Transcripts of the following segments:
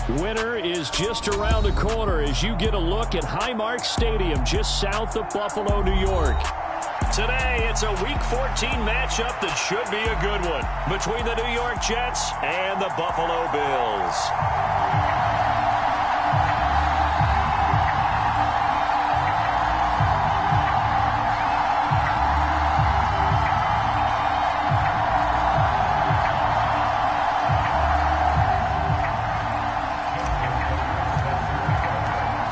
Winter is just around the corner as you get a look at Highmark Stadium just south of Buffalo, New York. Today, it's a Week 14 matchup that should be a good one between the New York Jets and the Buffalo Bills.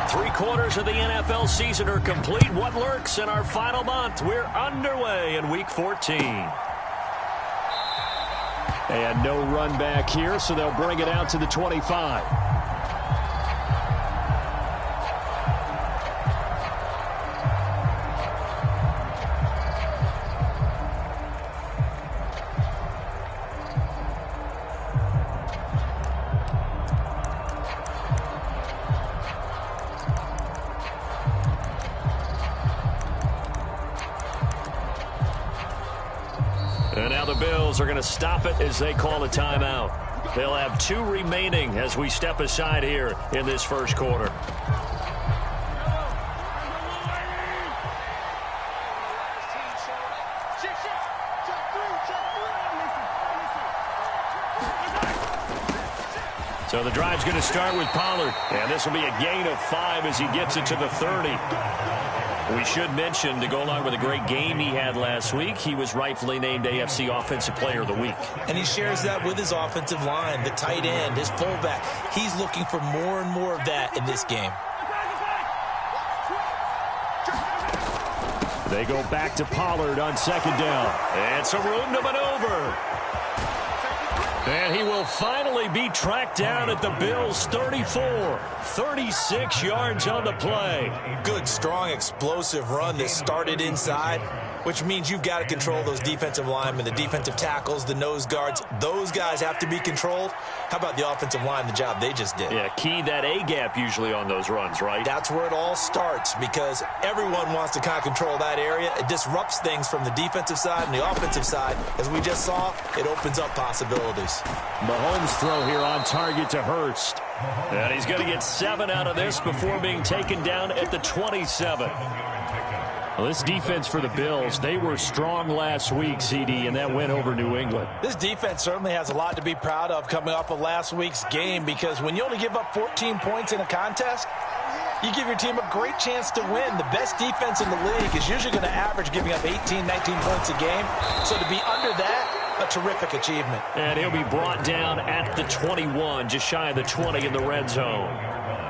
3/4 of the NFL season are complete. What lurks in our final month? We're underway in Week 14. And no run back here, so they'll bring it out to the 25. And now the Bills are going to stop it as they call a timeout. They'll have 2 remaining as we step aside here in this first quarter. So the drive's going to start with Pollard. And this will be a gain of 5 as he gets it to the 30. We should mention, to go along with a great game he had last week, he was rightfully named AFC Offensive Player of the Week. And he shares that with his offensive line, the tight end, his fullback. He's looking for more and more of that in this game. They go back to Pollard on second down. And some room to maneuver. And he will finally be tracked down at the Bills' 34. 36 yards on the play. Good, strong, explosive run that started inside, which means you've got to control those defensive linemen, the defensive tackles, the nose guards. Those guys have to be controlled. How about the offensive line, the job they just did? Yeah, key that A-gap usually on those runs, right? That's where it all starts because everyone wants to kind of control that area. It disrupts things from the defensive side and the offensive side. As we just saw, it opens up possibilities. Mahomes throw here on target to Hurst. And he's going to get 7 out of this before being taken down at the 27. Well, this defense for the Bills, they were strong last week, CD, and that went over New England. This defense certainly has a lot to be proud of coming off of last week's game because when you only give up 14 points in a contest, you give your team a great chance to win. The best defense in the league is usually going to average giving up 18, 19 points a game. So to be under that, a terrific achievement. And he'll be brought down at the 21, just shy of the 20 in the red zone.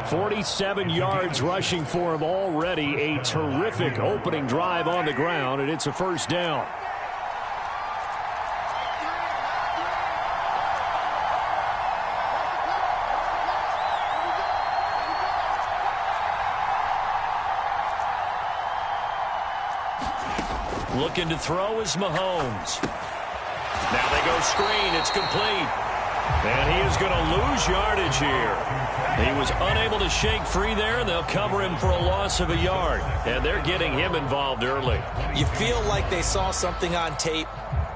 47 yards rushing for him already. A terrific opening drive on the ground, and it's a first down. Looking to throw is Mahomes. Now they go screen. It's complete. And he is going to lose yardage here. He was unable to shake free there, and they'll cover him for a loss of a yard. And they're getting him involved early. You feel like they saw something on tape,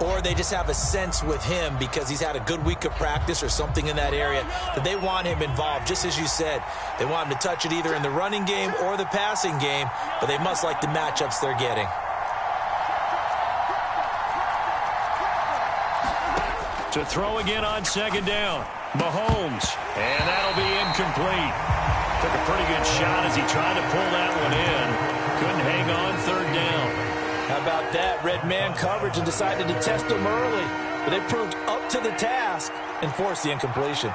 or they just have a sense with him because he's had a good week of practice or something in that area that they want him involved. Just as you said, they want him to touch it either in the running game or the passing game, but they must like the matchups they're getting. To throw again on second down. Mahomes. And that'll be incomplete. Took a pretty good shot as he tried to pull that one in. Couldn't hang on third down. How about that? Red man coverage and decided to test him early. But they proved up to the task and forced the incompletion.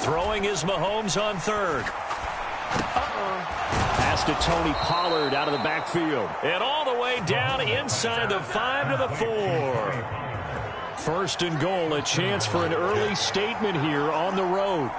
Throwing is Mahomes on third. Pass to Tony Pollard out of the backfield. And all the way down inside the 5 to the 4. First and goal, a chance for an early statement here on the road.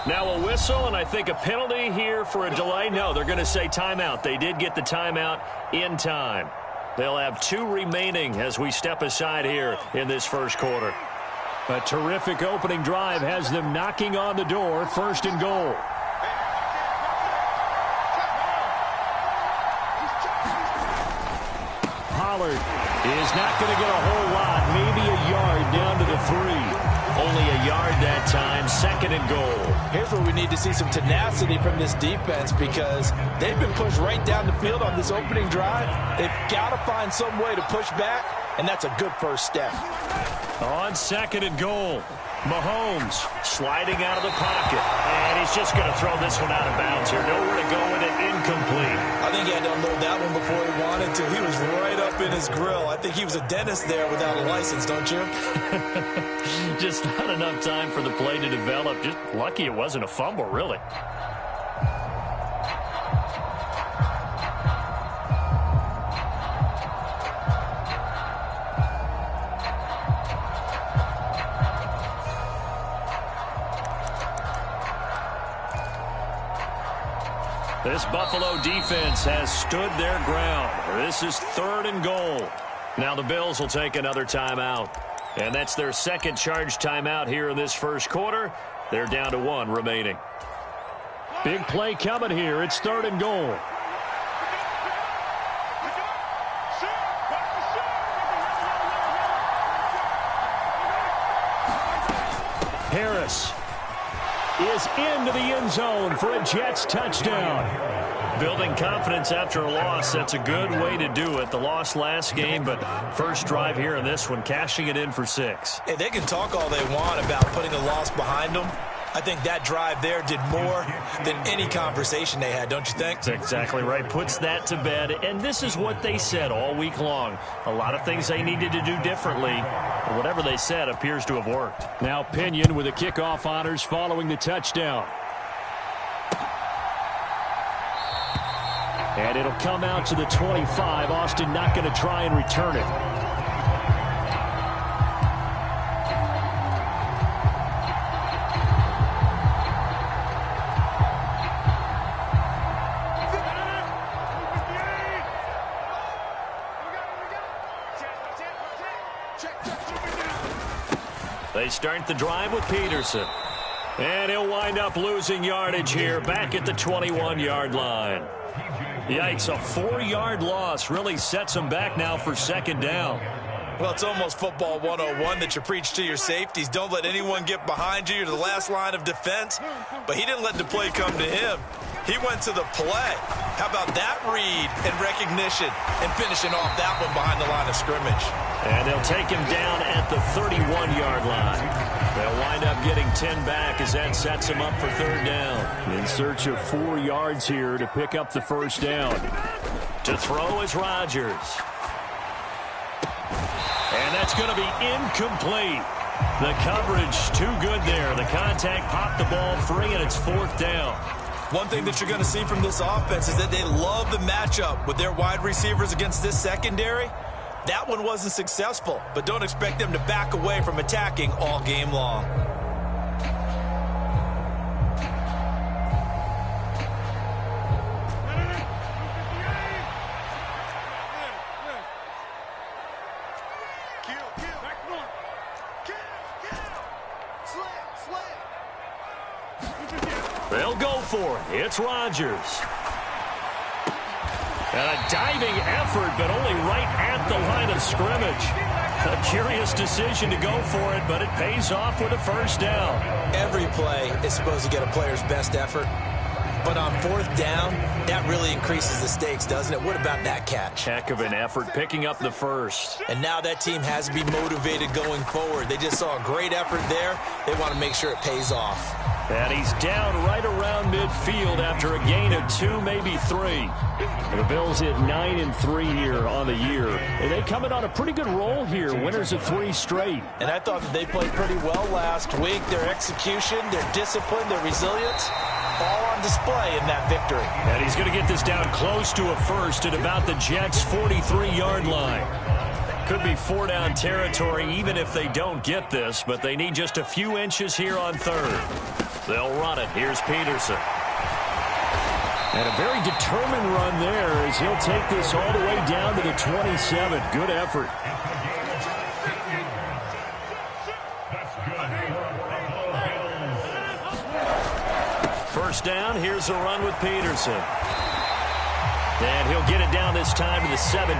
Now a whistle, and I think a penalty here for a delay. No, they're going to say timeout. They did get the timeout in time. They'll have 2 remaining as we step aside here in this first quarter. A terrific opening drive has them knocking on the door, 1st and goal. Pollard is not going to get a whole lot, maybe a yard down to the 3. Only a yard that time, 2nd and goal. Here's where we need to see some tenacity from this defense because they've been pushed right down the field on this opening drive. They've got to find some way to push back, and that's a good first step. On 2nd and goal, Mahomes sliding out of the pocket. And he's just going to throw this one out of bounds here. Nowhere to go with it, incomplete. I think he had to unload that one before he wanted to. He was right up in his grill. I think he was a dentist there without a license, don't you? Just not enough time for the play to develop. Just lucky it wasn't a fumble, really. This Buffalo defense has stood their ground. This is 3rd and goal. Now the Bills will take another timeout. And that's their 2nd charge timeout here in this first quarter. They're down to 1 remaining. Big play coming here. It's 3rd and goal. Harris is into the end zone for a Jets touchdown. Building confidence after a loss, that's a good way to do it. The loss last game, but first drive here in this one, cashing it in for 6. Hey, they can talk all they want about putting a loss behind them. I think that drive there did more than any conversation they had, don't you think? That's exactly right. Puts that to bed, and this is what they said all week long. A lot of things they needed to do differently. Whatever they said appears to have worked. Now Pinion with the kickoff honors following the touchdown. And it'll come out to the 25. Austin not going to try and return it. They start the drive with Peterson. And he'll wind up losing yardage here back at the 21-yard line. Yikes, a 4-yard loss really sets him back now for 2nd down. Well, it's almost football 101 that you preach to your safeties. Don't let anyone get behind you. You're the last line of defense. But he didn't let the play come to him. He went to the play. How about that read and recognition and finishing off that one behind the line of scrimmage? And they'll take him down at the 31-yard line. They'll wind up getting 10 back as that sets him up for 3rd down. In search of 4 yards here to pick up the first down. To throw is Rodgers. And that's going to be incomplete. The coverage too good there. The contact popped the ball free, and it's 4th down. One thing that you're going to see from this offense is that they love the matchup with their wide receivers against this secondary. That one wasn't successful, but don't expect them to back away from attacking all game long. They'll go for it. It's Rodgers. And a diving effort, but only right at the line of scrimmage. A curious decision to go for it, but it pays off with a first down. Every play is supposed to get a player's best effort. But on 4th down, that really increases the stakes, doesn't it? What about that catch? Heck of an effort, picking up the first. And now that team has to be motivated going forward. They just saw a great effort there. They want to make sure it pays off. And he's down right around midfield after a gain of 2, maybe 3. The Bills hit 9-3 here on the year. And they come in on a pretty good roll here. Winners of 3 straight. And I thought that they played pretty well last week. Their execution, their discipline, their resilience, all on display in that victory. And he's going to get this down close to a first at about the Jets' 43-yard line. Could be 4-down territory even if they don't get this, but they need just a few inches here on 3rd. They'll run it. Here's Peterson. And a very determined run there as he'll take this all the way down to the 27. Good effort. First down, here's a run with Peterson. And he'll get it down this time to the 17.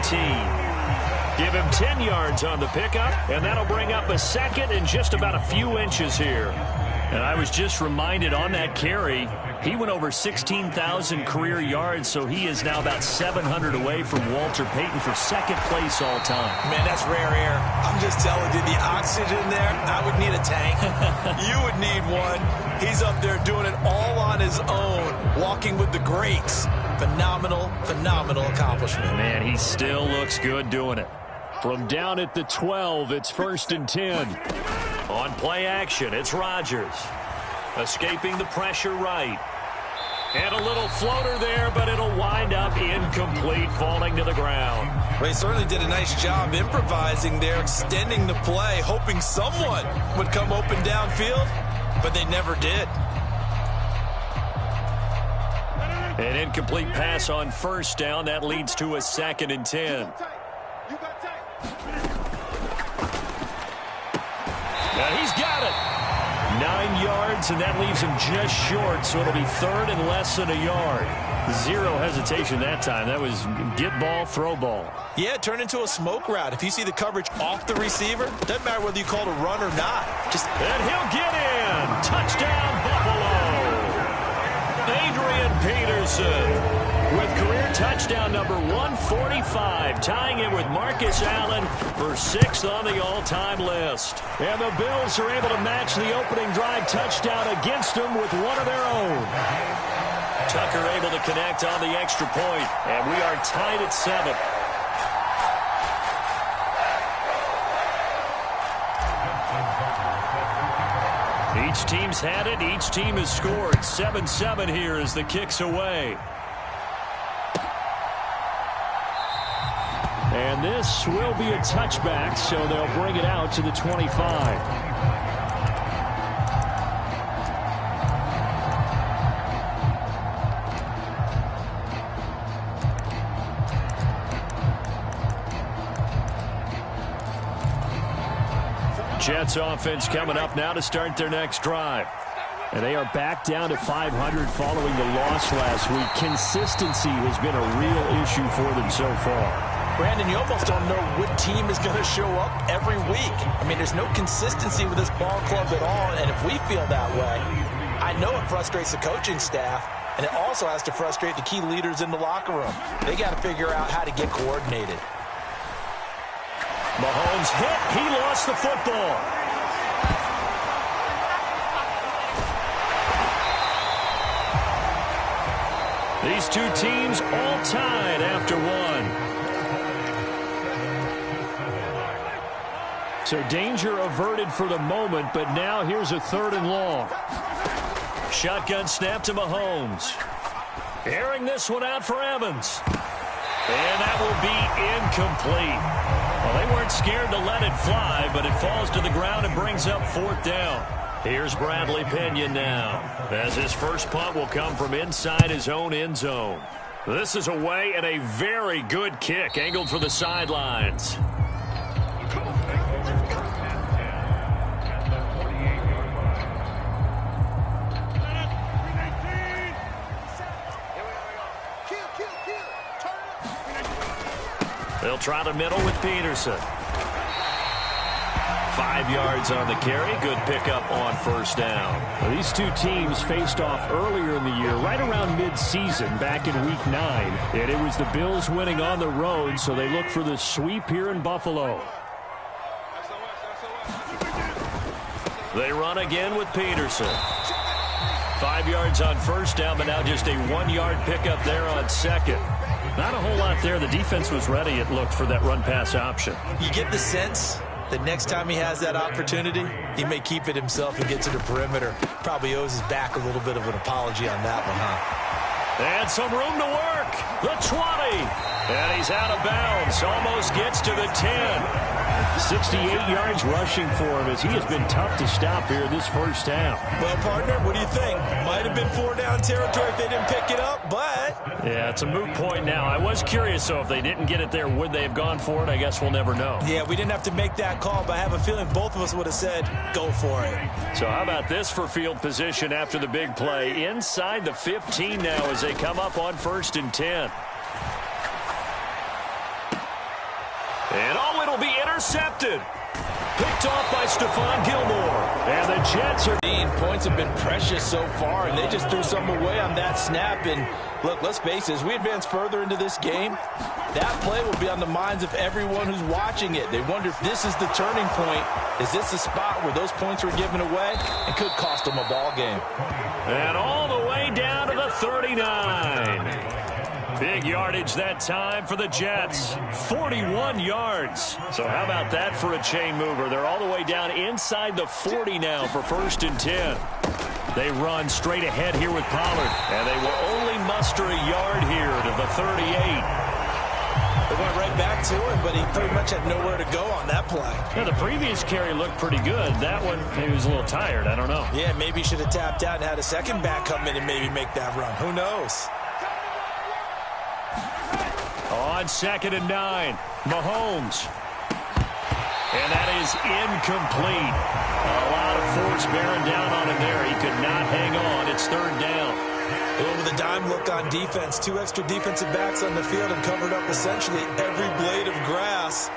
Give him 10 yards on the pickup, and that'll bring up a second and just about a few inches here. And I was just reminded on that carry, he went over 16,000 career yards, so he is now about 700 away from Walter Payton for second place all time. Man, that's rare air. I'm just telling you, the oxygen there, I would need a tank. You would need one. He's up there doing it all on his own, walking with the greats. Phenomenal, phenomenal accomplishment. Man, he still looks good doing it. From down at the 12, it's 1st and 10. On play action, it's Rodgers. Escaping the pressure right. And a little floater there, but it'll wind up incomplete, falling to the ground. Well, he certainly did a nice job improvising there, extending the play, hoping someone would come open downfield, but they never did. An incomplete pass on first down. That leads to a 2nd and 10. Now he's got it. 9 yards, and that leaves him just short, so it'll be 3rd and less than a yard. Zero hesitation that time. That was get ball, throw ball. Yeah, it turned into a smoke route. If you see the coverage off the receiver, doesn't matter whether you call it a run or not. And he'll get in. Touchdown, Buffalo. Adrian Peterson with career touchdown number 145, tying it with Marcus Allen for 6th on the all-time list. And the Bills are able to match the opening drive touchdown against them with one of their own. Tucker able to connect on the extra point, and we are tied at 7. Each team's had it. Each team has scored. 7-7 here as the kick's away. And this will be a touchback, so they'll bring it out to the 25. Jets offense coming up now to start their next drive. And they are back down to 500 following the loss last week. Consistency has been a real issue for them so far. Brandon, you almost don't know what team is going to show up every week. I mean, there's no consistency with this ball club at all, and if we feel that way, I know it frustrates the coaching staff, and it also has to frustrate the key leaders in the locker room. They got to figure out how to get coordinated. Mahomes hit. He lost the football. These two teams all tied after one. So danger averted for the moment, but now here's a 3rd and long. Shotgun snap to Mahomes. Airing this one out for Evans. And that will be incomplete. Well, they weren't scared to let it fly, but it falls to the ground and brings up 4th down. Here's Bradley Pinion now, as his first punt will come from inside his own end zone. This is away and a very good kick, angled for the sidelines. They'll try the middle with Peterson. 5 yards on the carry. Good pickup on first down. Well, these two teams faced off earlier in the year, right around mid-season, back in Week 9. And it was the Bills winning on the road, so they look for the sweep here in Buffalo. They run again with Peterson. 5 yards on first down, but now just a 1-yard pickup there on second. Not a whole lot there. The defense was ready, it looked, for that run-pass option. You get the sense that next time he has that opportunity, he may keep it himself and get to the perimeter. Probably owes his back a little bit of an apology on that one, huh? And some room to work. The 20. And he's out of bounds. Almost gets to the 10. 68 yards rushing for him as he has been tough to stop here this first half. Well, partner, what do you think? Might have been 4-down territory if they didn't pick it up, but... Yeah, it's a moot point now. I was curious, so if they didn't get it there, would they have gone for it? I guess we'll never know. Yeah, we didn't have to make that call, but I have a feeling both of us would have said, go for it. So how about this for field position after the big play? Inside the 15 now as they come up on 1st and 10. And oh, it'll be intercepted. Picked off by Stephon Gilmore. And the Jets are... Points have been precious so far, and they just threw some away on that snap. And look, let's face it, as we advance further into this game, that play will be on the minds of everyone who's watching it. They wonder if this is the turning point. Is this the spot where those points were given away and could cost them a ball game? And all the way down to the 39. Big yardage that time for the Jets. 41 yards. So how about that for a chain mover? They're all the way down inside the 40 now for 1st and 10. They run straight ahead here with Pollard. And they will only muster a yard here to the 38. They went right back to him, but he pretty much had nowhere to go on that play. Yeah, the previous carry looked pretty good. That one, he was a little tired. I don't know. Yeah, maybe he should have tapped out and had a second back come in and maybe make that run. Who knows? On 2nd and 9, Mahomes. And that is incomplete. A lot of force bearing down on him there. He could not hang on. It's 3rd down. With a dime look on defense, 2 extra defensive backs on the field and covered up essentially every blade of grass.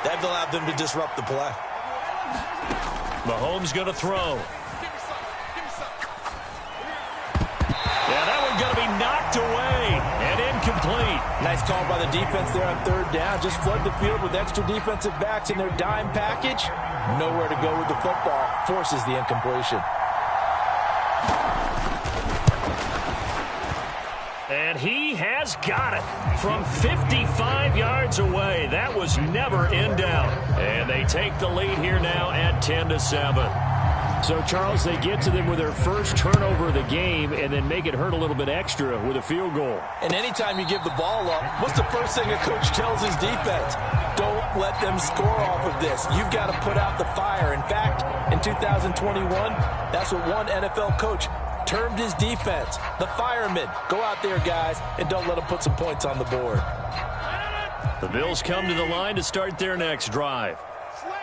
That allowed them to disrupt the play. Mahomes going to throw. Yeah, that one going to be knocked away and incomplete. Nice call by the defense there on 3rd down. Just flood the field with extra defensive backs in their dime package. Nowhere to go with the football. Forces the incompletion. And he has got it from 55 yards away. That was never in doubt. And they take the lead here now at 10-7. So, Charles, they get to them with their first turnover of the game and then make it hurt a little bit extra with a field goal. And anytime you give the ball up, what's the first thing a coach tells his defense? Don't let them score off of this. You've got to put out the fire. In fact, in 2021, that's what one NFL coach termed his defense, the firemen. Go out there, guys, and don't let them put some points on the board. The Bills come to the line to start their next drive.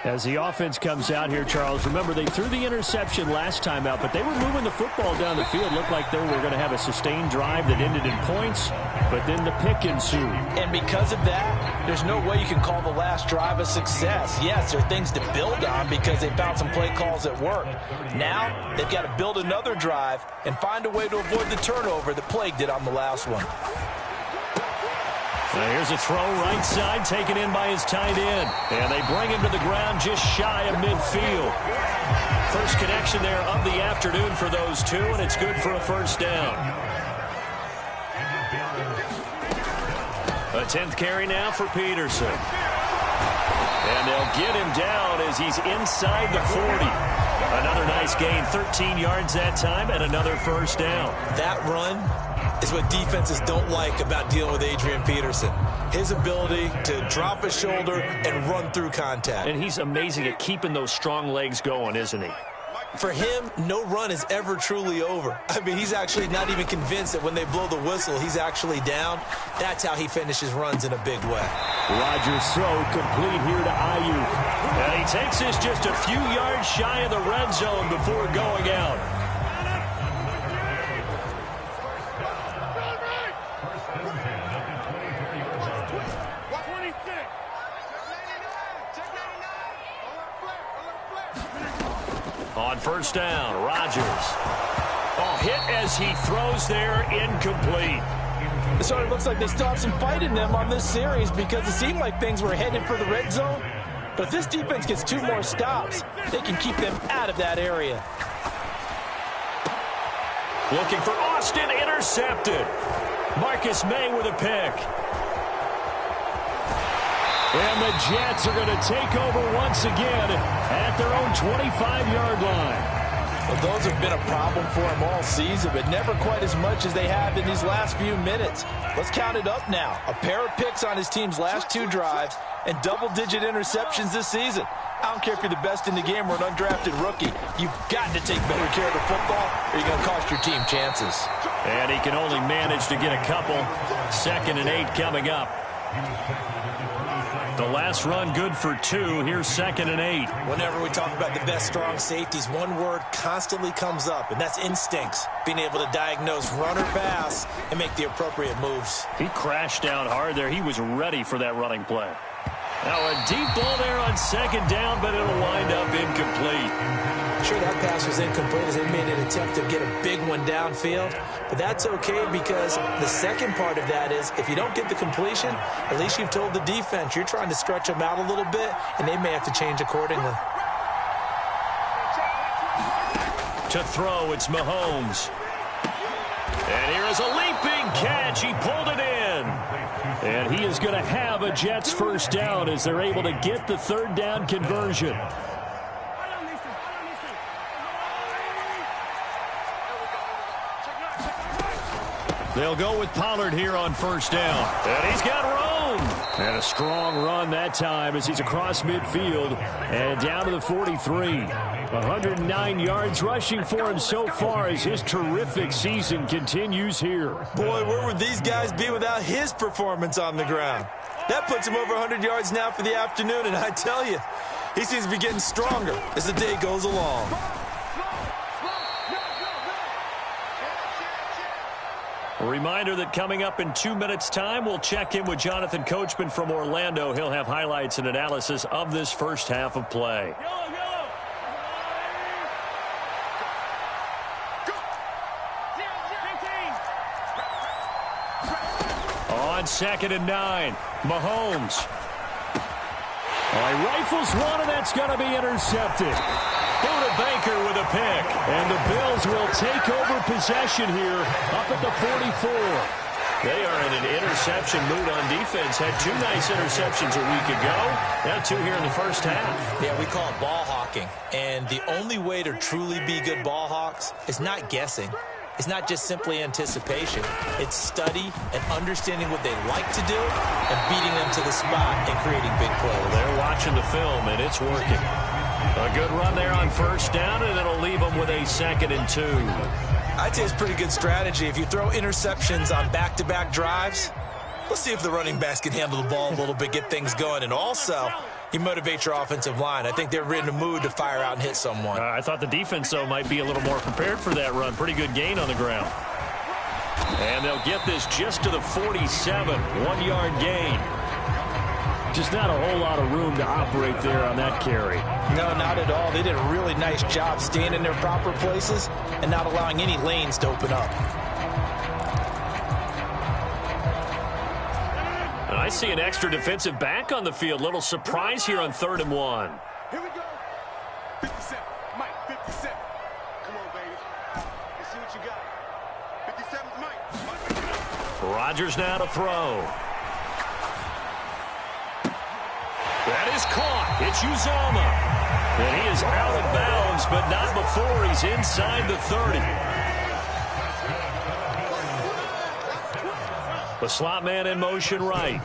As the offense comes out here, Charles, remember they threw the interception last time out, but they were moving the football down the field. Looked like they were going to have a sustained drive that ended in points, but then the pick ensued. And because of that, there's no way you can call the last drive a success. Yes, there are things to build on because they found some play calls that worked. Now they've got to build another drive and find a way to avoid the turnover that plagued it on the last one. Now here's a throw right side taken in by his tight end. And they bring him to the ground just shy of midfield. First connection there of the afternoon for those two, and it's good for a 1st down. A 10th carry now for Peterson. And they'll get him down as he's inside the 40. Another nice gain, 13 yards that time, and another 1st down. That run is what defenses don't like about dealing with Adrian Peterson. His ability to drop his shoulder and run through contact. And he's amazing at keeping those strong legs going, isn't he? For him, no run is ever truly over. I mean, he's actually not even convinced that when they blow the whistle, he's actually down. That's how he finishes runs in a big way. Rodgers' throw complete here to Ayuk. And he takes this just a few yards shy of the red zone before going out. On 1st down, Rodgers. Oh, hit as he throws there, incomplete. It sort of looks like they still have some fight in them on this series because it seemed like things were headed for the red zone. But if this defense gets 2 more stops, they can keep them out of that area. Looking for Austin, intercepted. Marcus May with a pick. And the Jets are going to take over once again at their own 25-yard line. Well, those have been a problem for them all season, but never quite as much as they have in these last few minutes. Let's count it up now. A pair of picks on his team's last 2 drives and double-digit interceptions this season. I don't care if you're the best in the game or an undrafted rookie. You've got to take better care of the football or you're going to cost your team chances. And he can only manage to get a couple. 2nd and 8 coming up. The last run good for 2. Here's 2nd and 8. Whenever we talk about the best strong safeties, one word constantly comes up, and that's instincts. Being able to diagnose run or pass and make the appropriate moves. He crashed down hard there. He was ready for that running play. Now a deep ball there on 2nd down, but it'll wind up incomplete. Sure, that pass was incomplete as they made an attempt to get a big one downfield. But that's okay because the second part of that is if you don't get the completion, at least you've told the defense you're trying to stretch them out a little bit, and they may have to change accordingly. To throw, it's Mahomes. And here is a leaping catch. He pulled it in. And he is going to have a Jets first down as they're able to get the 3rd down conversion. They'll go with Pollard here on 1st down. And he's got room. And a strong run that time as he's across midfield and down to the 43. 109 yards rushing for him so far as his terrific season continues here. Boy, where would these guys be without his performance on the ground? That puts him over 100 yards now for the afternoon, and I tell you, he seems to be getting stronger as the day goes along. A reminder that coming up in 2 minutes' time, we'll check in with Jonathan Coachman from Orlando. He'll have highlights and analysis of this first half of play. On 2nd and 9, Mahomes. He rifles one, and that's going to be intercepted. Buda Baker with a pick. And the Bills will take over possession here up at the 44. They are in an interception mood on defense. Had 2 nice interceptions a week ago. Now 2 here in the first half. Yeah, we call it ball hawking. And the only way to truly be good ball hawks is not guessing. It's not just simply anticipation. It's study and understanding what they like to do and beating them to the spot and creating big plays. They're watching the film, and it's working. A good run there on 1st down, and it'll leave them with a 2nd and 2. I'd say it's pretty good strategy. If you throw interceptions on back-to-back drives, let's see if the running backs can handle the ball a little bit, get things going. And also, you motivate your offensive line. I think they're in a mood to fire out and hit someone. I thought the defense, though, might be a little more prepared for that run. Pretty good gain on the ground. And they'll get this just to the 47. 1-yard gain. Just not a whole lot of room to operate there on that carry. No, not at all. They did a really nice job staying in their proper places and not allowing any lanes to open up. And I see an extra defensive back on the field. Little surprise here on 3rd and 1. Here we go. 57. Mike, 57. Come on, baby. Let's see what you got. 57's Mike. Rodgers now to throw. That is caught. It's Uzomah. And he is out of bounds, but not before he's inside the 30. The slot man in motion right.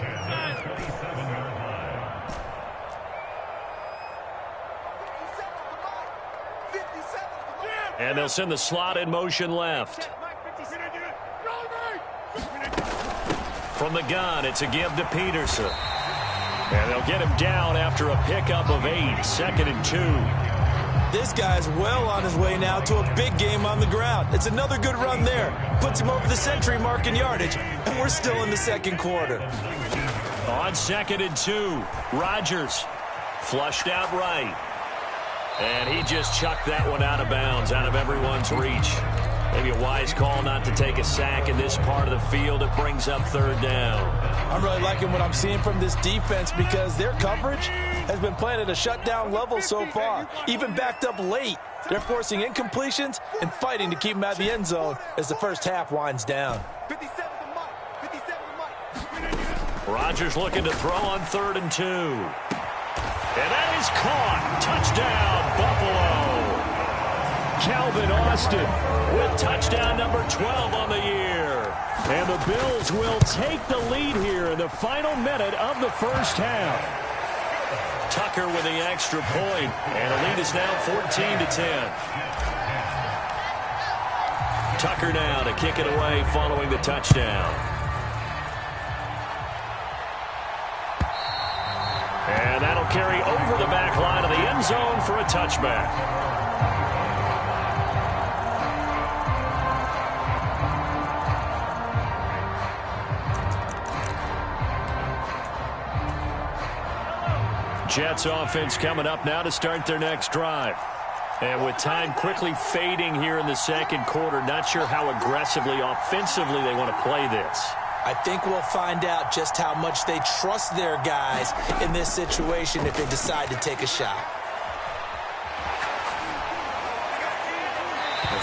And they'll send the slot in motion left. From the gun, it's a give to Peterson. And they'll get him down after a pickup of 8. 2nd and 2. This guy's well on his way now to a big game on the ground. It's another good run there. Puts him over the century mark in yardage. And we're still in the 2nd quarter. On 2nd and 2, Rodgers flushed out right. And he just chucked that one out of bounds, out of everyone's reach. Maybe a wise call not to take a sack in this part of the field. It brings up 3rd down. I'm really liking what I'm seeing from this defense because their coverage has been playing at a shutdown level so far. Even backed up late. They're forcing incompletions and fighting to keep them out of the end zone as the first half winds down. 57 to Mike. 57 to Mike. Rodgers looking to throw on 3rd and 2. And that is caught. Touchdown, Buffalo. Calvin Austin with touchdown number 12 on the year. And the Bills will take the lead here in the final minute of the first half. Tucker with the extra point, and the lead is now 14-10. Tucker now to kick it away following the touchdown. And that'll carry over the back line of the end zone for a touchback. Jets offense coming up now to start their next drive. And with time quickly fading here in the second quarter, not sure how aggressively, offensively they want to play this. I think we'll find out just how much they trust their guys in this situation if they decide to take a shot.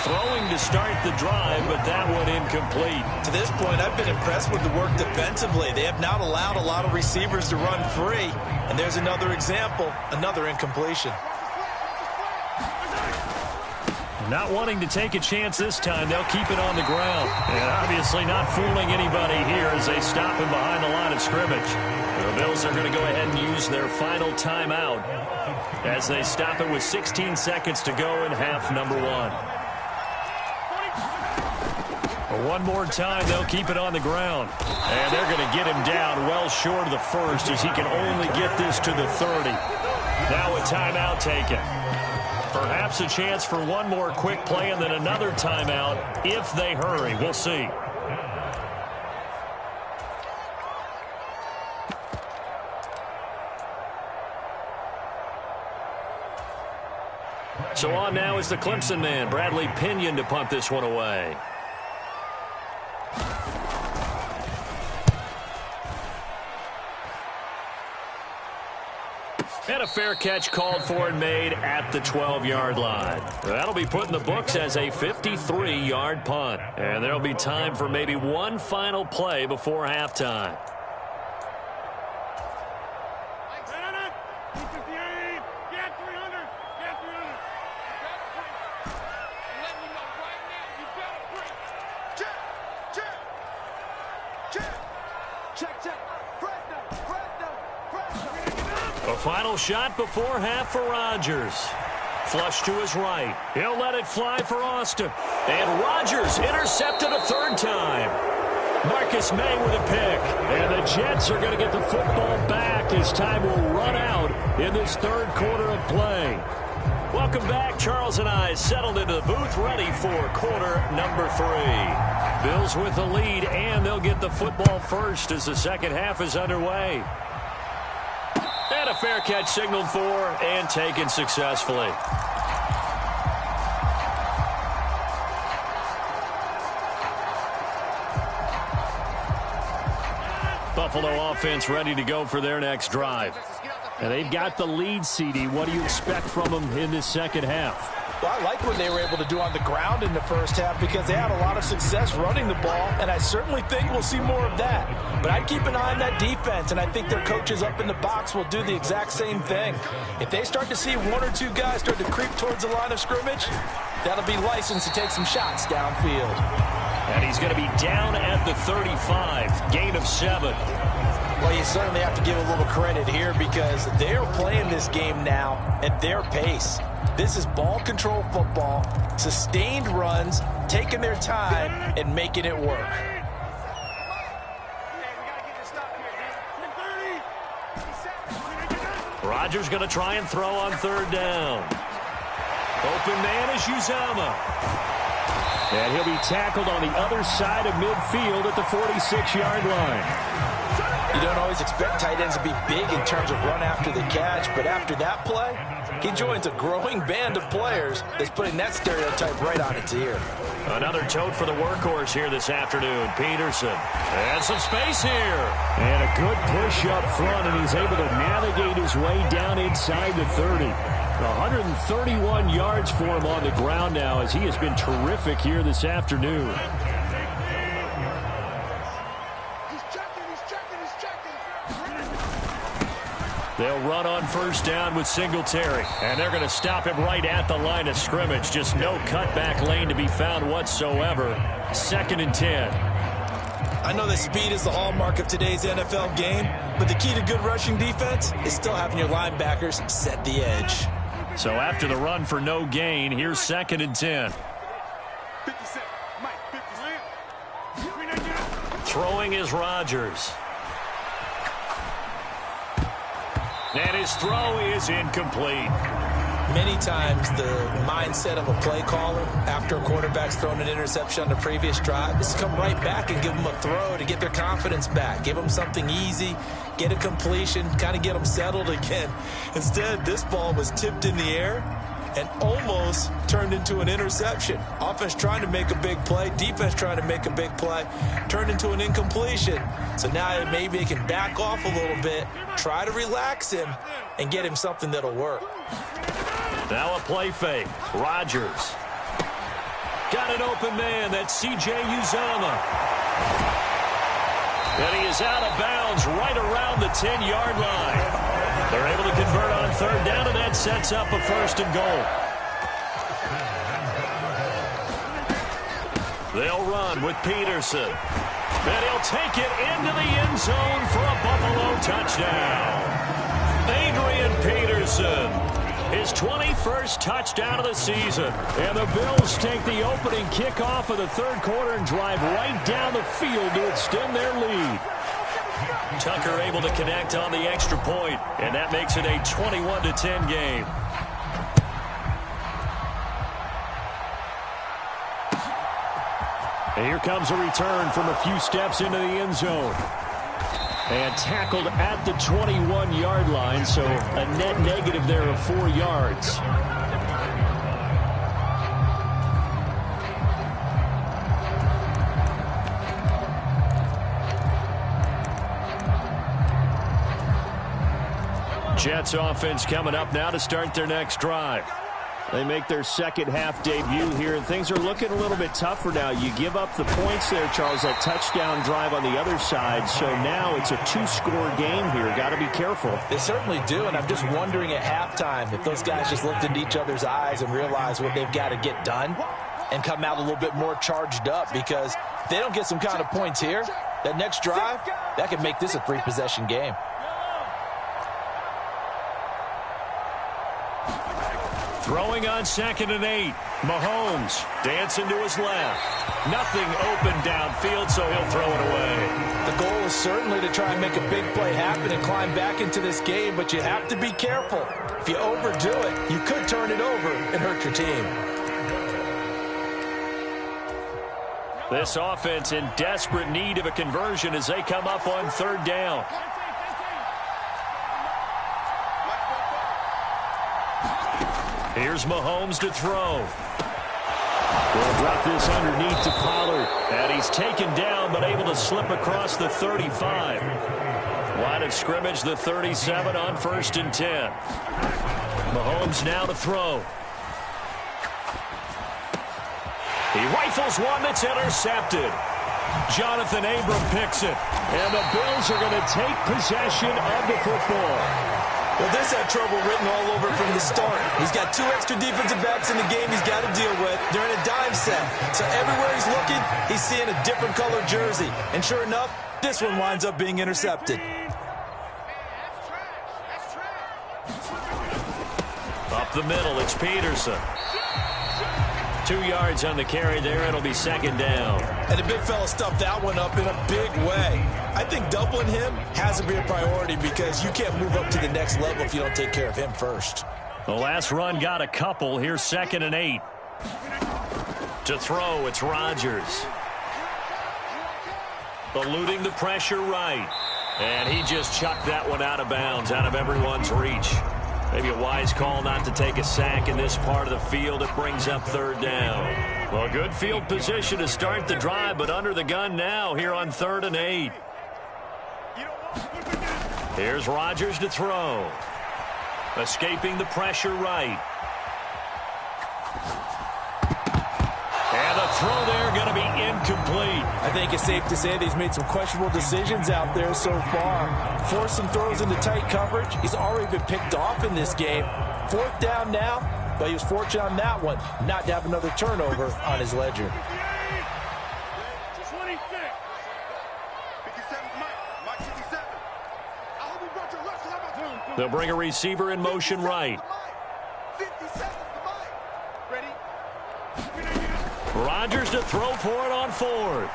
Throwing to start the drive, but that one incomplete. To this point, I've been impressed with the work defensively. They have not allowed a lot of receivers to run free. And there's another example, another incompletion. Not wanting to take a chance this time, they'll keep it on the ground. And obviously not fooling anybody here as they stop him behind the line of scrimmage. The Bills are going to go ahead and use their final timeout as they stop it with 16 seconds to go in half number one. One more time, they'll keep it on the ground. And they're going to get him down well short of the first as he can only get this to the 30. Now a timeout taken. Perhaps a chance for one more quick play and then another timeout if they hurry. We'll see. So on now is the Clemson man, Bradley Pinion, to punt this one away. And a fair catch called for and made at the 12-yard line. That'll be put in the books as a 53-yard punt. And there'll be time for maybe one final play before halftime. Final shot before half for Rodgers. Flush to his right. He'll let it fly for Austin. And Rodgers intercepted a third time. Marcus May with a pick. And the Jets are going to get the football back as time will run out in this third quarter of play. Welcome back. Charles and I settled into the booth ready for quarter number 3. Bills with the lead, and they'll get the football first as the second half is underway. And a fair catch signaled for and taken successfully. Buffalo offense ready to go for their next drive. And they've got the lead, CD. What do you expect from them in this second half? Well, I like what they were able to do on the ground in the first half because they had a lot of success running the ball, and I certainly think we'll see more of that. But I'd keep an eye on that defense, and I think their coaches up in the box will do the exact same thing. If they start to see one or two guys start to creep towards the line of scrimmage, that'll be licensed to take some shots downfield. And he's going to be down at the 35, gain of 7. Well, you certainly have to give a little credit here because they're playing this game now at their pace. This is ball control football, sustained runs, taking their time, and making it work. Rodgers going to try and throw on third down. Open man is Uzomah. And he'll be tackled on the other side of midfield at the 46-yard line. You don't always expect tight ends to be big in terms of run after the catch, but after that play, he joins a growing band of players that's putting that stereotype right on its ear. Another tote for the workhorse here this afternoon, Peterson. And some space here. And a good push up front, and he's able to navigate his way down inside the 30. 131 yards for him on the ground now as he has been terrific here this afternoon. They'll run on first down with Singletary. And they're going to stop him right at the line of scrimmage. Just no cutback lane to be found whatsoever. 2nd and 10. I know that speed is the hallmark of today's NFL game, but the key to good rushing defense is still having your linebackers set the edge. So after the run for no gain, here's 2nd and 10. 57. Mike, 50. Throwing is Rodgers. And his throw is incomplete. Many times the mindset of a play caller after a quarterback's thrown an interception on the previous drive is to come right back and give them a throw to get their confidence back. Give them something easy, get a completion, kind of get them settled again. Instead, this ball was tipped in the air and almost turned into an interception. Offense trying to make a big play, defense trying to make a big play, turned into an incompletion. So now maybe they can back off a little bit, try to relax him, and get him something that'll work. Now a play fake. Rodgers. Got an open man. That's C.J. Uzomah. And he is out of bounds right around the 10-yard line. They're able to convert on 3rd down, and that sets up a 1st and goal. They'll run with Peterson. And he'll take it into the end zone for a Buffalo touchdown. Adrian Peterson, his 21st touchdown of the season. And the Bills take the opening kickoff of the 3rd quarter and drive right down the field to extend their lead. Tucker able to connect on the extra point, and that makes it a 21-10 game. And here comes a return from a few steps into the end zone. And tackled at the 21-yard line, so a net negative there of 4 yards. Jets offense coming up now to start their next drive. They make their second half debut here, and things are looking a little bit tougher now. You give up the points there, Charles, that touchdown drive on the other side. So now it's a 2-score game here. Got to be careful. They certainly do, and I'm just wondering at halftime if those guys just looked into each other's eyes and realized what they've got to get done and come out a little bit more charged up, because if they don't get some kind of points here, that next drive, that could make this a 3-possession game. Throwing on 2nd and 8. Mahomes dancing to his left. Nothing open downfield, so he'll throw it away. The goal is certainly to try and make a big play happen and climb back into this game, but you have to be careful. If you overdo it, you could turn it over and hurt your team. This offense in desperate need of a conversion as they come up on 3rd down. Here's Mahomes to throw. We'll drop this underneath to Pollard. And he's taken down, but able to slip across the 35. Line of scrimmage, the 37 on 1st and 10. Mahomes now to throw. He rifles one that's intercepted. Jonathan Abram picks it. And the Bills are going to take possession of the football. Well, this had trouble written all over from the start. He's got 2 extra defensive backs in the game he's got to deal with. They're in a dime set. So everywhere he's looking, he's seeing a different color jersey. And sure enough, this one winds up being intercepted. Up the middle, it's Peterson. 2 yards on the carry there. It'll be 2nd down. And the big fella stuffed that one up in a big way. I think doubling him has to be a priority, because you can't move up to the next level if you don't take care of him first. The last run got a couple. Here's 2nd and 8. To throw, it's Rodgers. Eluding the pressure right. And he just chucked that one out of bounds, out of everyone's reach. Maybe a wise call not to take a sack in this part of the field. It brings up 3rd down. Well, good field position to start the drive, but under the gun now here on 3rd and 8. Here's Rodgers to throw. Escaping the pressure right. And the throw there going to be incomplete. I think it's safe to say that he's made some questionable decisions out there so far. Forced some throws into tight coverage. He's already been picked off in this game. 4th down now, but he was fortunate on that one not to have another turnover on his ledger. They'll bring a receiver in motion right. 50 seconds to Mike. Ready? Rodgers to throw for it on fourth.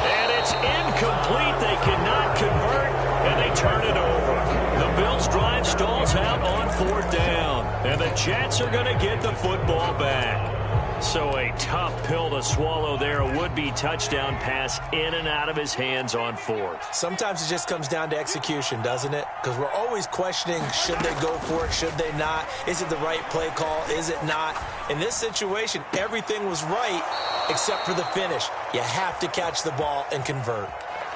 And it's incomplete. They cannot convert, and they turn it over. The Bills' drive stalls out on fourth down, and the Jets are going to get the football back. So a tough pill to swallow there. A would-be touchdown pass in and out of his hands on fourth. Sometimes it just comes down to execution, doesn't it? Because we're always questioning, should they go for it, should they not? Is it the right play call, is it not? In this situation, everything was right except for the finish. You have to catch the ball and convert.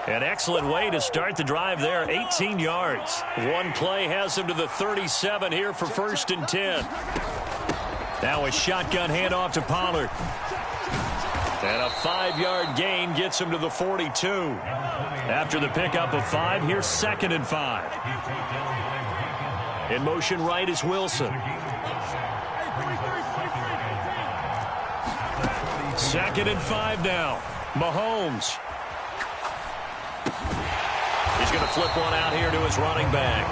An excellent way to start the drive there, 18 yards. One play has him to the 37 here for 1st and 10. Now a shotgun handoff to Pollard. And a 5-yard gain gets him to the 42. After the pickup of 5, here's 2nd and 5. In motion right is Wilson. 2nd and 5 now. Mahomes. He's going to flip one out here to his running back.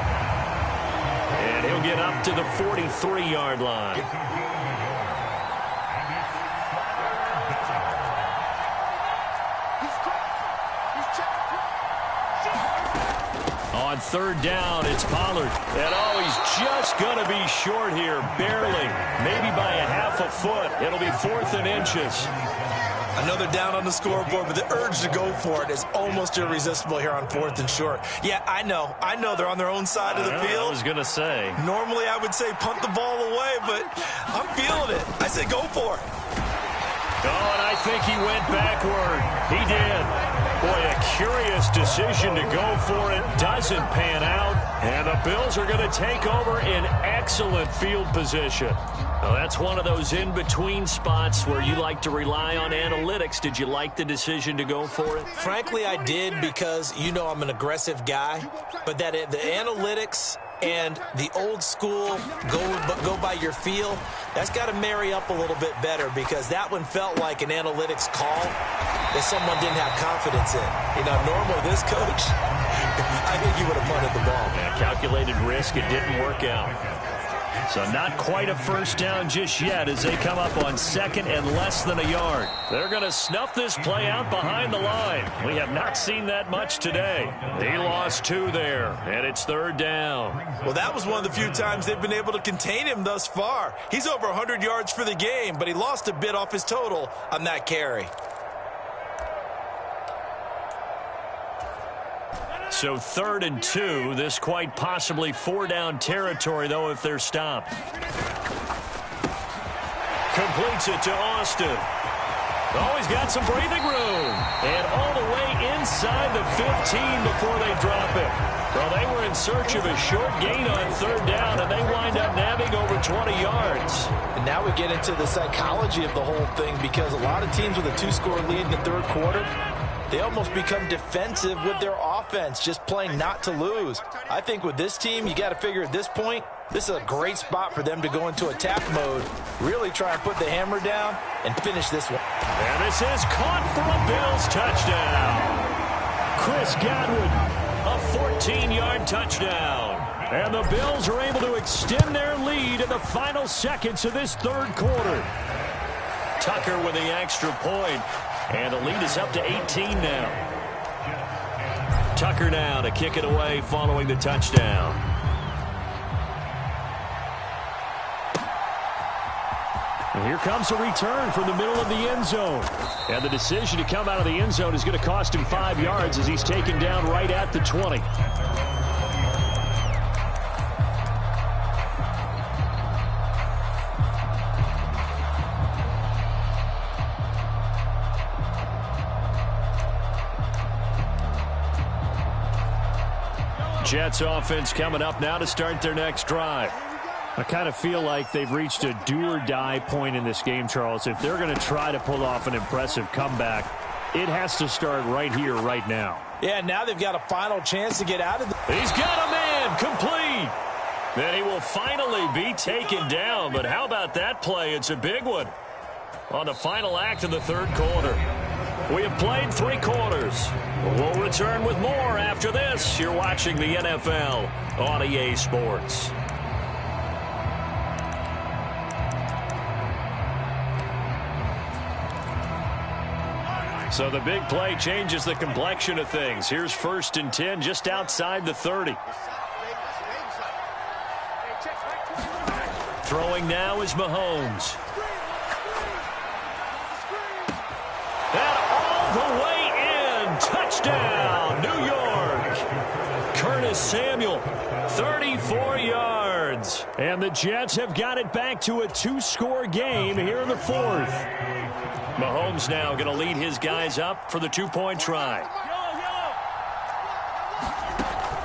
And he'll get up to the 43-yard line. On 3rd down, it's Pollard. And he's just going to be short here, barely. Maybe by a half a foot. It'll be 4th and inches. Another down on the scoreboard, but the urge to go for it is almost irresistible here on 4th and short. Yeah, I know they're on their own side of the field. I was going to say. Normally I would say punt the ball away, but I'm feeling it. I say go for it. Oh, and I think he went backward. He did. Boy, a curious decision to go for it. Doesn't pan out. And the Bills are going to take over in excellent field position. Well, that's one of those in-between spots where you like to rely on analytics. Did you like the decision to go for it? Frankly, I did, because I'm an aggressive guy. But the analytiks and the old school go by your feel, that's got to marry up a little bit better, because that one felt like an analytics call that someone didn't have confidence in. Normally this coach, I think he would have punted the ball. Yeah, calculated risk. It didn't work out. So not quite a first down just yet as they come up on 2nd and less than a yard. They're going to snuff this play out behind the line. We have not seen that much today. He lost 2 there, and it's 3rd down. Well, that was one of the few times they've been able to contain him thus far. He's over 100 yards for the game, but he lost a bit off his total on that carry. So 3rd and 2. This quite possibly 4-down territory, though, if they're stopped. Completes it to Austin. He's got some breathing room. And all the way inside the 15 before they drop it. Well, they were in search of a short gain on 3rd down, and they wind up nabbing over 20 yards. And now we get into the psychology of the whole thing, because a lot of teams with a 2-score lead in the 3rd quarter, they almost become defensive with their offense, just playing not to lose. I think with this team, you got to figure at this point, this is a great spot for them to go into attack mode, really try and put the hammer down and finish this one. And this is caught for a Bills touchdown. Chris Godwin, a 14-yard touchdown. And the Bills are able to extend their lead in the final seconds of this 3rd quarter. Tucker with the extra point. And the lead is up to 18 now. Tucker now to kick it away following the touchdown. And here comes a return from the middle of the end zone. And the decision to come out of the end zone is going to cost him 5 yards as he's taken down right at the 20. Jets offense coming up now to start their next drive. I kind of feel like they've reached a do-or-die point in this game, Charles. If they're going to try to pull off an impressive comeback, it has to start right here, right now. Yeah, now they've got a final chance to get out of the... He's got a man, complete. Then he will finally be taken down. But how about that play? It's a big one on the final act of the 3rd quarter. We have played 3 quarters. We'll return with more after this. You're watching the NFL on EA Sports. So the big play changes the complexion of things. Here's 1st and 10 just outside the 30. Throwing now is Mahomes. And all the way in. Touchdown, New York. Curtis Samuel, 34 yards. And the Jets have got it back to a 2-score game here in the 4th. Mahomes now going to lead his guys up for the 2-point try.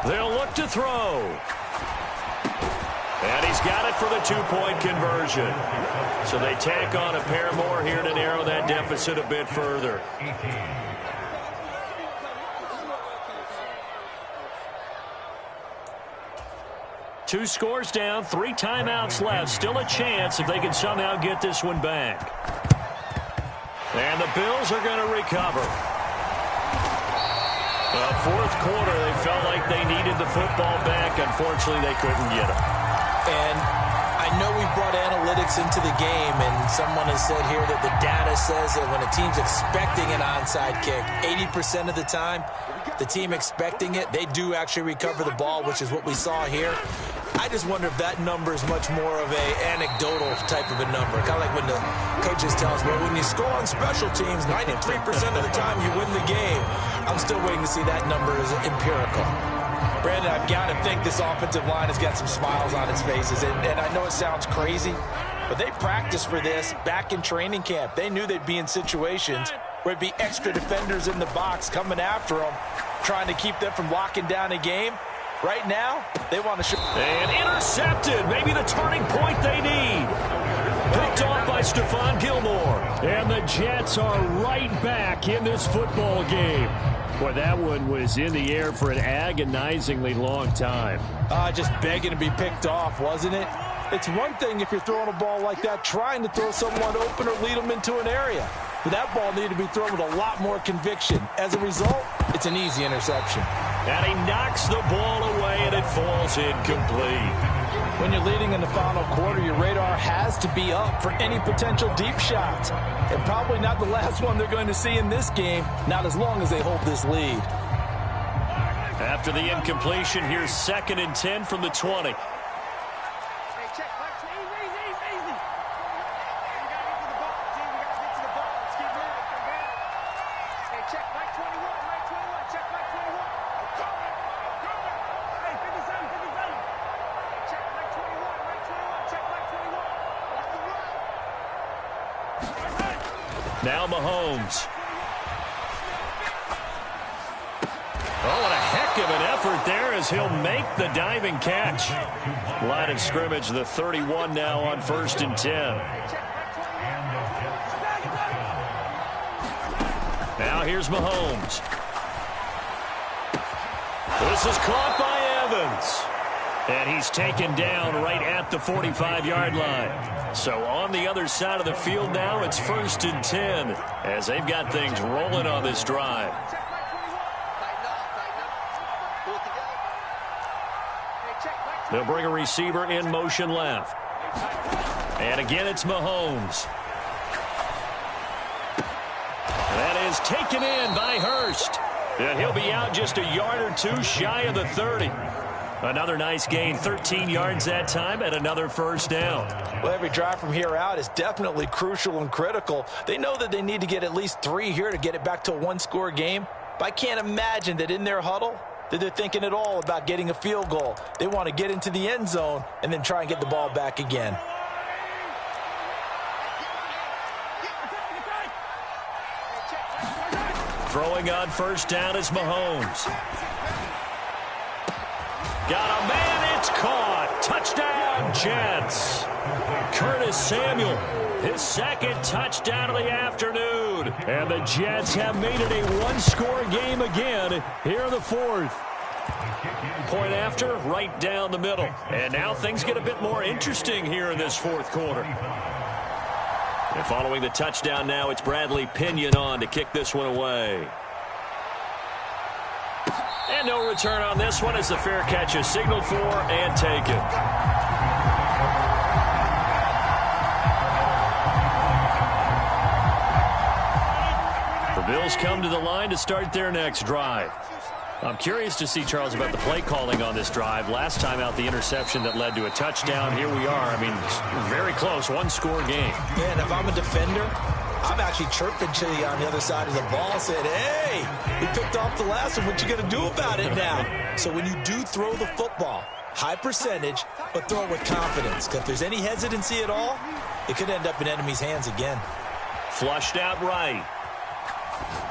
They'll look to throw. And he's got it for the 2-point conversion. So they tack on a pair more here to narrow that deficit a bit further. Two scores down, 3 timeouts left. Still a chance if they can somehow get this one back. And the Bills are going to recover. The 4th quarter, they felt like they needed the football back. Unfortunately, they couldn't get it. And I know we brought analytics into the game, and someone has said here that the data says that when a team's expecting an onside kick, 80% of the time, the team expecting it, they do actually recover the ball, which is what we saw here. I just wonder if that number is much more of a anecdotal type of a number. Kind of like when the coaches tell us, well, when you score on special teams, 93% of the time you win the game. I'm still waiting to see that number as empirical. Brandon, I've got to think this offensive line has got some smiles on its faces. And I know it sounds crazy, but they practiced for this back in training camp. They knew they'd be in situations where it'd be extra defenders in the box coming after them, trying to keep them from locking down a game. Right now, they want to shoot. And intercepted. Maybe the turning point they need. Picked off by Stephon Gilmore. And the Jets are right back in this football game. Boy, that one was in the air for an agonizingly long time. Just begging to be picked off, wasn't it? It's one thing if you're throwing a ball like that, trying to throw someone open or lead them into an area. But that ball needed to be thrown with a lot more conviction. As a result, it's an easy interception. And he knocks the ball away, and it falls incomplete. When you're leading in the final quarter, your radar has to be up for any potential deep shots. And probably not the last one they're going to see in this game, not as long as they hold this lead. After the incompletion, here's 2nd and 10 from the 20. Now Mahomes. Oh, what a heck of an effort there as he'll make the diving catch. Line of scrimmage, the 31 now on 1st and 10. Now here's Mahomes. This is caught by Evans. And he's taken down right at the 45-yard line. So on the other side of the field now, it's 1st and 10 as they've got things rolling on this drive. They'll bring a receiver in motion left. And again, it's Mahomes. That is taken in by Hurst. And he'll be out just a yard or two shy of the 30. Another nice gain, 13 yards that time, and another 1st down. Well, every drive from here out is definitely crucial and critical. They know that they need to get at least 3 here to get it back to a 1-score game. But I can't imagine that in their huddle that they're thinking at all about getting a field goal. They want to get into the end zone and then try and get the ball back again. Throwing on 1st down is Mahomes. Got a man, it's caught. Touchdown, Jets. Curtis Samuel, his 2nd touchdown of the afternoon. And the Jets have made it a 1-score game again here in the 4th. Point after, right down the middle. And now things get a bit more interesting here in this 4th quarter. And following the touchdown now, it's Bradley Pinion on to kick this one away. And no return on this one as the fair catch is signaled for and taken. The Bills come to the line to start their next drive. I'm curious to see, Charles, about the play calling on this drive. Last time out, the interception that led to a touchdown. Here we are. I mean, very close, one-score game. Yeah, and if I'm a defender, I'm actually chirping to you on the other side of the ball, saying, hey, we picked off the last one. What you going to do about it now? So when you do throw the football, high percentage, but throw it with confidence. Because if there's any hesitancy at all, it could end up in enemy's hands again. Flushed out right.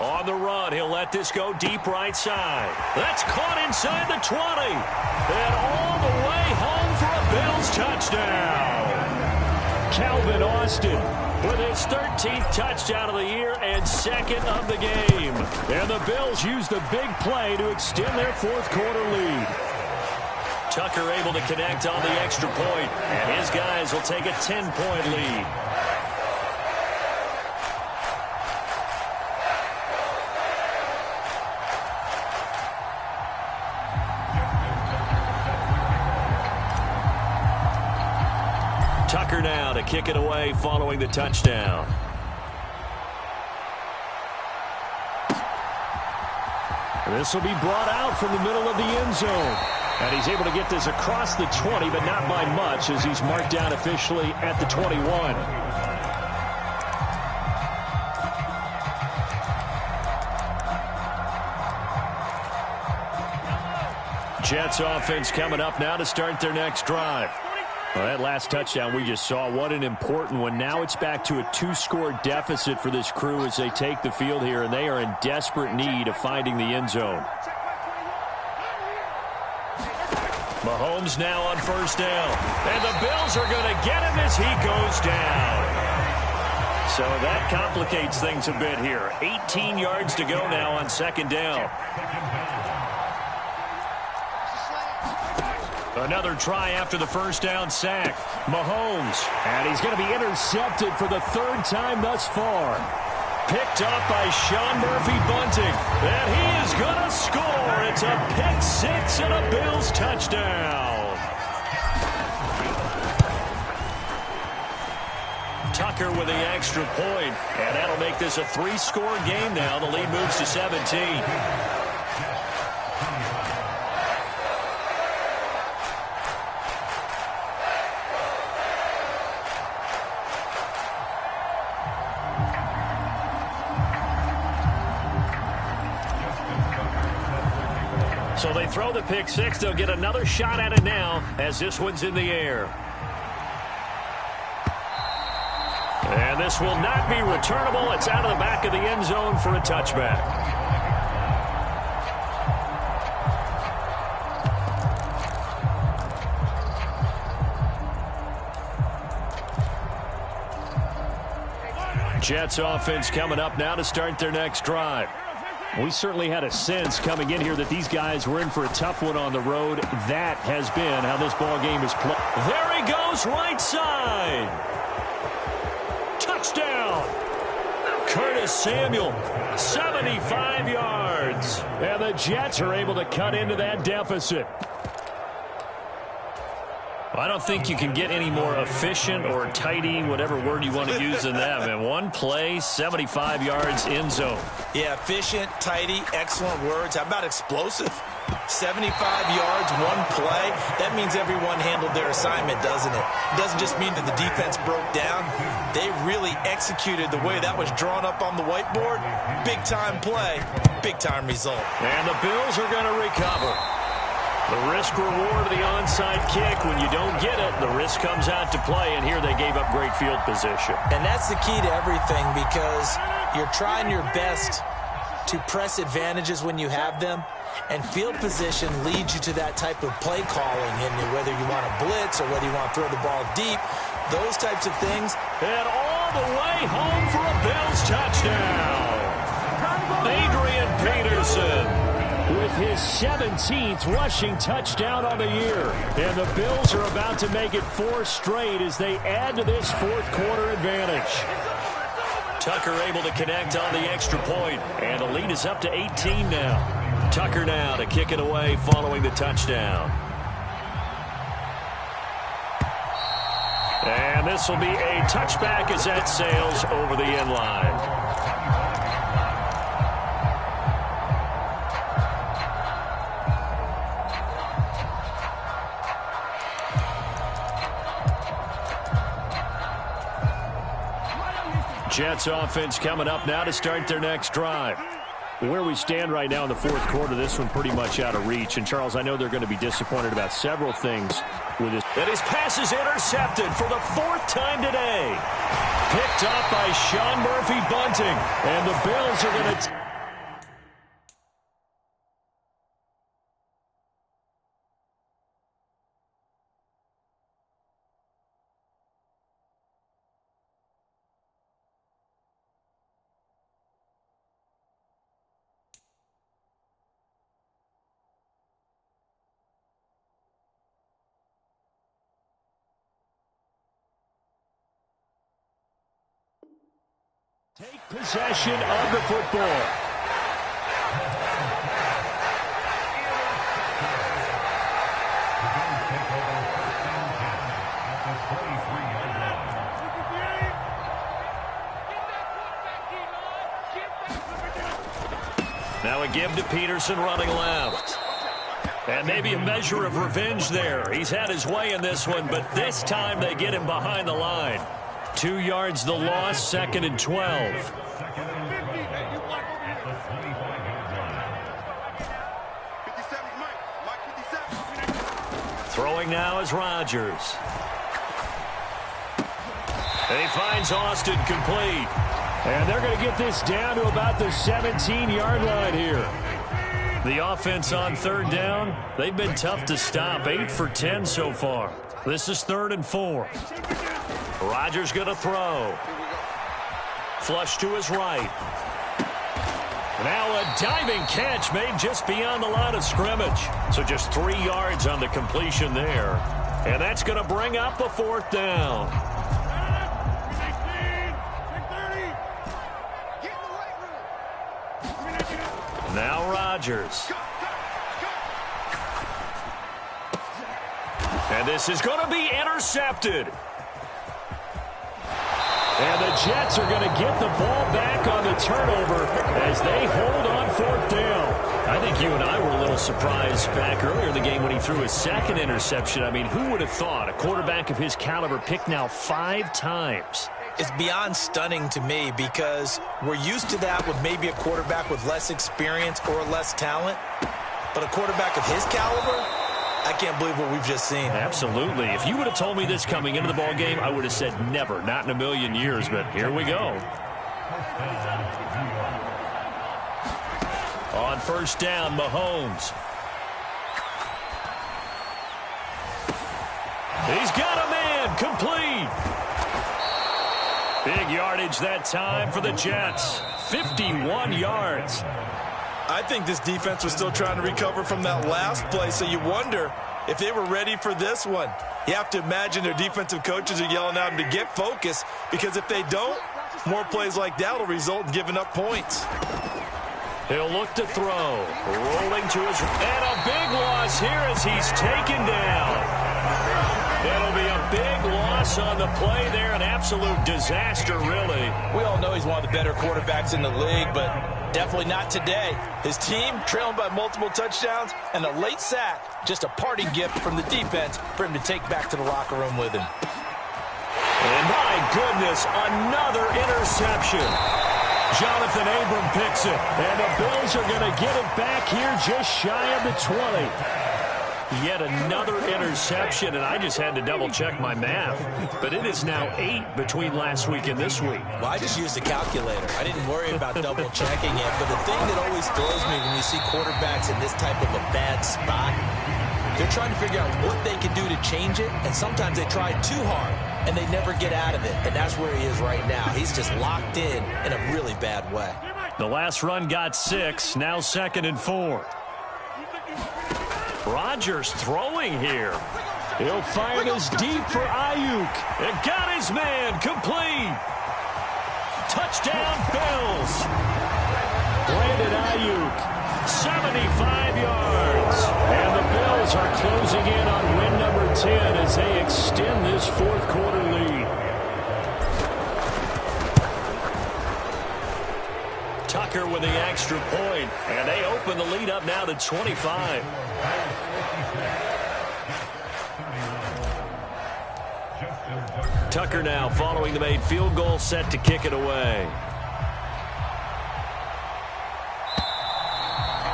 On the run, he'll let this go deep right side. That's caught inside the 20. And all the way home for a Bills touchdown. Calvin Austin with his 13th touchdown of the year and second of the game. And the Bills use the big play to extend their fourth quarter lead. Tucker able to connect on the extra point, and his guys will take a 10-point lead. Tucker now to kick it away following the touchdown. This will be brought out from the middle of the end zone. And he's able to get this across the 20, but not by much as he's marked down officially at the 21. Jets offense coming up now to start their next drive. Well, that last touchdown we just saw, what an important one. Now it's back to a 2-score deficit for this crew as they take the field here, and they are in desperate need of finding the end zone. Mahomes now on first down. And the Bills are going to get him as he goes down. So that complicates things a bit here. 18 yards to go now on second down. Another try after the first down sack. Mahomes. And he's going to be intercepted for the third time thus far. Picked up by Sean Murphy-Bunting. And he is going to score. It's a pick six and a Bills touchdown. Tucker with the extra point. And that'll make this a 3-score game now. The lead moves to 17. So they throw the pick six. They'll get another shot at it now as this one's in the air. And this will not be returnable. It's out of the back of the end zone for a touchback. Jets offense coming up now to start their next drive. We certainly had a sense coming in here that these guys were in for a tough one on the road. That has been how this ball game is played. There he goes, right side. Touchdown. Curtis Samuel, 75 yards. And the Jets are able to cut into that deficit. I don't think you can get any more efficient or tidy, whatever word you want to use than that. And one play, 75 yards in zone. Yeah, efficient, tidy, excellent words. How about explosive? 75 yards, one play. That means everyone handled their assignment, doesn't it? It doesn't just mean that the defense broke down. They really executed the way that was drawn up on the whiteboard. Big-time play, big-time result. And the Bills are going to recover. The risk-reward of the onside kick, when you don't get it, the risk comes out to play, and here they gave up great field position. And that's the key to everything, because you're trying your best to press advantages when you have them, and field position leads you to that type of play calling, and whether you want to blitz or whether you want to throw the ball deep, those types of things. And all the way home for a Bills touchdown. Adrian Peterson with his 17th rushing touchdown on the year. And the Bills are about to make it 4 straight as they add to this fourth quarter advantage. Tucker able to connect on the extra point, and the lead is up to 18 now. Tucker now to kick it away following the touchdown. And this will be a touchback as that sails over the end line. Jets offense coming up now to start their next drive. Where we stand right now in the fourth quarter, this one pretty much out of reach. And, Charles, I know they're going to be disappointed about several things with this. And his pass is intercepted for the fourth time today. Picked off by Sean Murphy-Bunting. And the Bills are going to... take possession of the football. Now a give to Peterson running left. And maybe a measure of revenge there. He's had his way in this one, but this time they get him behind the line. 2 yards the loss, 2nd and 12. Throwing now is Rodgers. And he finds Austin complete. And they're going to get this down to about the 17-yard line here. The offense on third down, they've been tough to stop. 8 for 10 so far. This is 3rd and 4. Rodgers going to throw. Flush to his right. Now a diving catch made just beyond the line of scrimmage. So just 3 yards on the completion there. And that's going to bring up a 4th down. Now Rodgers. And this is going to be intercepted. And the Jets are going to get the ball back on the turnover as they hold on 4th down. I think you and I were a little surprised back earlier in the game when he threw his 2nd interception. I mean, who would have thought a quarterback of his caliber picked now 5 times? It's beyond stunning to me because we're used to that with maybe a quarterback with less experience or less talent. But a quarterback of his caliber, I can't believe what we've just seen. Absolutely. If you would have told me this coming into the ball game, I would have said never, not in a million years, but here we go. On 1st down, Mahomes. He's got a man, complete. Big yardage that time for the Jets. 51 yards. I think this defense was still trying to recover from that last play, so you wonder if they were ready for this one. You have to imagine their defensive coaches are yelling at them to get focused, because if they don't, more plays like that will result in giving up points. He'll look to throw. Rolling to his... And a big loss here as he's taken down. That'll be a big loss on the play there. An absolute disaster, really. We all know he's one of the better quarterbacks in the league, but definitely not today. His team trailing by multiple touchdowns and a late sack. Just a party gift from the defense for him to take back to the locker room with him. And my goodness, another interception. Jonathan Abram picks it, and the Bills are going to get it back here just shy of the 20. Yet another interception, and I just had to double-check my math. But it is now 8 between last week and this week. Well, I just used a calculator. I didn't worry about double-checking it. But the thing that always throws me when you see quarterbacks in this type of a bad spot, they're trying to figure out what they can do to change it, and sometimes they try too hard, and they never get out of it. And that's where he is right now. He's just locked in a really bad way. The last run got 6, now 2nd and 4. Rodgers throwing here. He'll fire this deep for Ayuk. And got his man complete. Touchdown, Bills. Brandon Ayuk, 75 yards. And the Bills are closing in on win number 10 as they extend this fourth quarter lead. Tucker with the extra point, and they open the lead up now to 25. Tucker now following the made field goal, set to kick it away.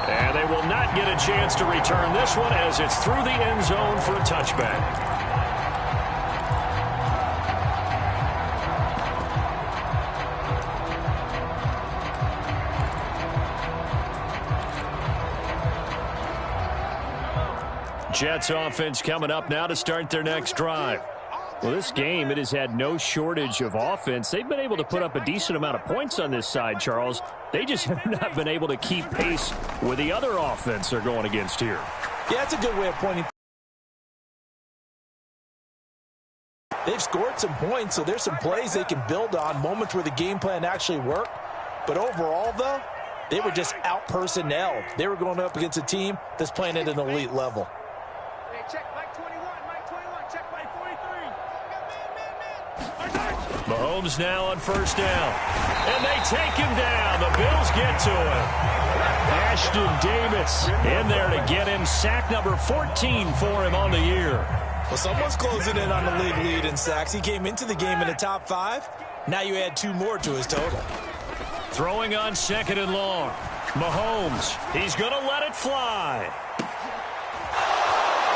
And they will not get a chance to return this one as it's through the end zone for a touchback. Jets offense coming up now to start their next drive. Well, this game, it has had no shortage of offense. They've been able to put up a decent amount of points on this side, Charles. They just have not been able to keep pace with the other offense they're going against here. Yeah, that's a good way of pointing. They've scored some points, so there's some plays they can build on, moments where the game plan actually worked. But overall, though, they were just out-personnelled. They were going up against a team that's playing at an elite level. Hey, check Mike 21, Mike 21, check Mike 43. Mahomes now on first down. And they take him down. The Bills get to him. Ashton Davis in there to get him. Sack number 14 for him on the year. Well, someone's closing in on the league lead in sacks. He came into the game in the top 5. Now you add 2 more to his total. Throwing on second and long. Mahomes, he's going to let it fly.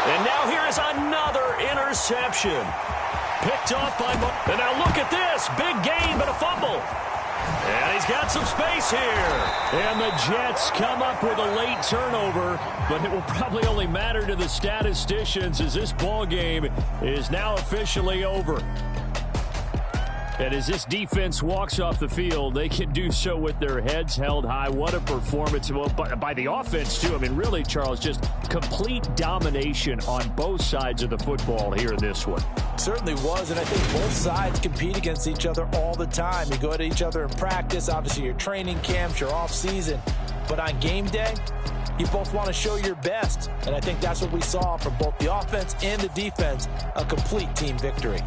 And now here is another interception. Picked off by Mahomes. And now look at this. Big gain, but a fumble. And he's got some space here. And the Jets come up with a late turnover, but it will probably only matter to the statisticians as this ball game is now officially over. And as this defense walks off the field, they can do so with their heads held high. What a performance by the offense, too. I mean, really, Charles, just complete domination on both sides of the football here in this one. Certainly was, and I think both sides compete against each other all the time. You go at each other in practice, obviously your training camps, your off-season. But on game day, you both want to show your best. And I think that's what we saw from both the offense and the defense, a complete team victory.